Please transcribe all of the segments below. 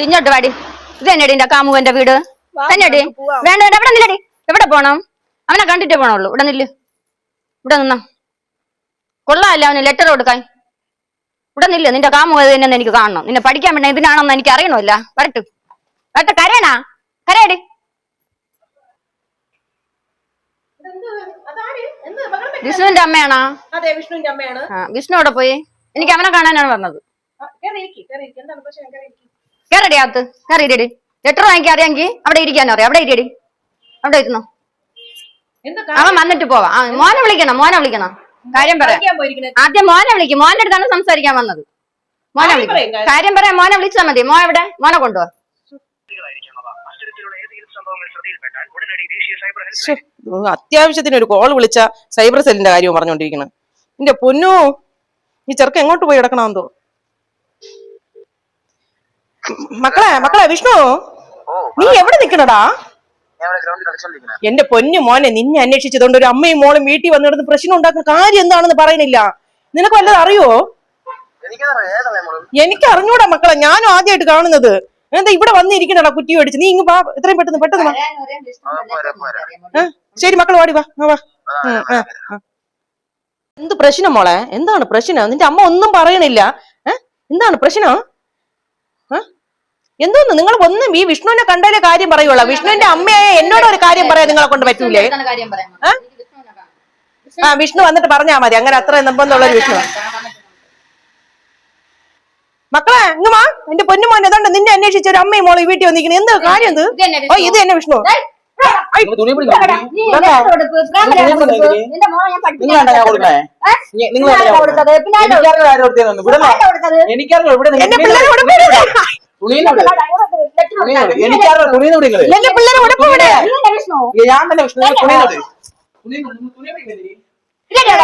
ഇങ്ങോട്ട് വാടി. ഇത് തന്നെടി എന്റെ കാമുവന്റെ വീട് തന്നെടി. വേണ്ട വേണ്ട എവിടെ നില്ലടി. എവിടെ പോണം? അവനെ കണ്ടിട്ടേ പോണുള്ളൂ. ഇവിടെ നില്ല്. ഇവിടെ നിന്നോ. കൊള്ളാമല്ല അവന് ലെറ്റർ കൊടുക്കാൻ. ഇവിടെ നില്ല്. നിന്റെ കാമുക തന്നെന്ന് എനിക്ക് കാണണം. നിന്നെ പഠിക്കാൻ വേണ്ട ഇതിനാണെന്ന് എനിക്ക് അറിയണമല്ല. വരട്ടെ വരട്ടെ. കരയണാ? കരയടി. വിഷ്ണുവിന്റെ അമ്മയാണോ? അതെ, വിഷ്ണുവിന്റെ അമ്മയാണ്. വിഷ്ണു അവിടെ പോയി? എനിക്ക് അവനെ കാണാനാണ് പറഞ്ഞത്. കേറടി അകത്ത്. കയറിയിടി. ലെറ്റർ വാങ്ങിക്കാൻ അറിയാമെങ്കിൽ അവിടെ ഇരിക്കാനോ അറിയാം. അവിടെ ഇരിയടി. അവിടെ ഇരുന്നോ. അവൻ വന്നിട്ട് പോവാ. മോനെ വിളിക്കണം. മോനെ വിളിക്കണം. കാര്യം പറയാം. ആദ്യം മോനെ വിളിക്കും. മോന്റെ അടുത്താണ് സംസാരിക്കാൻ വന്നത്. മോനെ വിളിക്കും. കാര്യം പറയാം. മോനെ വിളിച്ചാ മതി. മോ എവിടെ? മോനെ കൊണ്ടുപോവാ. അത്യാവശ്യത്തിന് ഒരു കോൾ വിളിച്ച സൈബർ സെല്ലിന്റെ കാര്യം പറഞ്ഞോണ്ടിരിക്കണം. എന്റെ പൊന്നു, ഈ ചെറുക്ക എങ്ങോട്ട് പോയി കിടക്കണമെന്തോ. മക്കളെ വിഷ്ണു, നീ എവിടെ നിക്കണടാ? എന്റെ പൊന്നു മോനെ, നിന്നെ അന്വേഷിച്ചതുകൊണ്ട് ഒരു അമ്മയും മോളും വീട്ടിൽ വന്നിടന്ന് പ്രശ്നം ഉണ്ടാക്കുന്ന കാര്യം എന്താണെന്ന് പറയുന്നില്ല. നിനക്ക് വല്ലതും അറിയോ? എനിക്ക് അറിഞ്ഞൂടാ മക്കളെ, ഞാനും ആദ്യമായിട്ട് കാണുന്നത്. എന്താ ഇവിടെ വന്നിരിക്കണടാ കുറ്റി മേടിച്ച്. നീ ഇങ്ങ് വാ, എത്രയും പെട്ടെന്ന് വാ. ശരി മക്കൾ, വാടി വാ. എന്ത് പ്രശ്നം മോളെ? എന്താണ് പ്രശ്നം? നിന്റെ അമ്മ ഒന്നും പറയണില്ല. എന്താണ് പ്രശ്നം? എന്തോന്ന് നിങ്ങൾ ഒന്നും ഈ വിഷ്ണുവിനെ കണ്ടാലേ കാര്യം പറയുള്ളൂ. വിഷ്ണുവിന്റെ അമ്മയെ എന്നോട് ഒരു കാര്യം പറയാൻ നിങ്ങളെ കൊണ്ട് പറ്റൂലേ? വിഷ്ണു വന്നിട്ട് പറഞ്ഞാ മതി. അങ്ങനെ അത്ര നിർബന്ധമുള്ള ഒരു വിഷ്ണു. മക്കളെ ഇങ്ങ് വാ. എന്റെ പൊന്നുമോൻ ഏതാണ്ട് നിന്നെ അന്വേഷിച്ച ഒരു അമ്മയും മോളെ വീട്ടിൽ വന്നിരിക്കണേ. എന്ത് കാര്യം? എന്ത്? ഓ ഇത് തന്നെ വിഷ്ണു.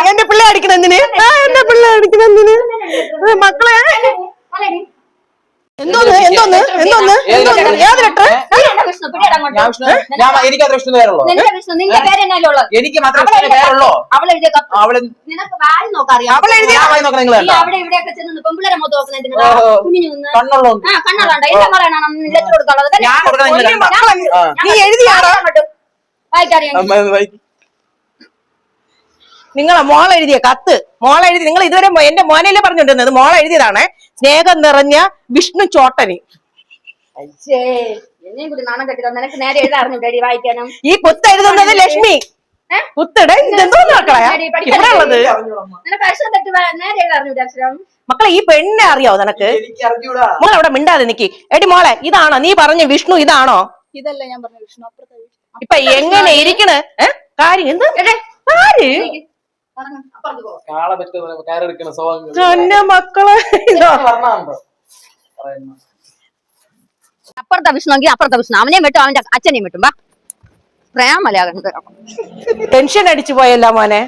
എന്റെ പിള്ളേ അടിക്കണെന്തിന്? എന്റെ പിള്ളേ അടിക്കണെന്തിന്? മക്കളെ എന്തോന്ന് എന്തോന്ന് എന്തോന്ന് എന്തോന്ന്? ഏത് ലെറ്റർ? എനിക്ക് മാത്രമേ പേരുള്ളൂ. നീ എഴുതിയാണോ? നിങ്ങളെ മോളെഴുതിയ കത്ത്, മോളെഴുതി. നിങ്ങൾ ഇതുവരെ എന്റെ മോനല്ലേ പറഞ്ഞോണ്ടിരുന്നത്? മോളെ എഴുതിയതാണ്. സ്നേഹം നിറഞ്ഞ വിഷ്ണു ചോട്ടന്. ഈ കുത്ത് എഴുതുന്നത് ലക്ഷ്മി. കുത്തിടെ ഇതെന്തോന്ന് മക്കളെ ഇവിടെ ഉള്ളത്? മക്കളെ ഈ പെണ്ണെ അറിയാവോ നിനക്ക്? മോളെ അവിടെ മിണ്ടാതെ നിക്കി. എടി മോളെ, ഇതാണോ നീ പറഞ്ഞ വിഷ്ണു? ഇതാണോ? ഇതല്ല ഞാൻ പറഞ്ഞ വിഷ്ണു. ഇപ്പൊ എങ്ങനെ ഇരിക്കണ്? കാര്യം എന്ത്? മക്കളെ അപ്പുറത്തെ വിഷ്ണുവെങ്കിൽ അപ്പുറത്തെ വിഷ്ണു. അവനെയും വിട്ടു, അവന്റെ അച്ഛനെയും വിട്ടും. വാ, പ്രേമല ടെൻഷൻ അടിച്ചു പോയല്ലോ മോനെ.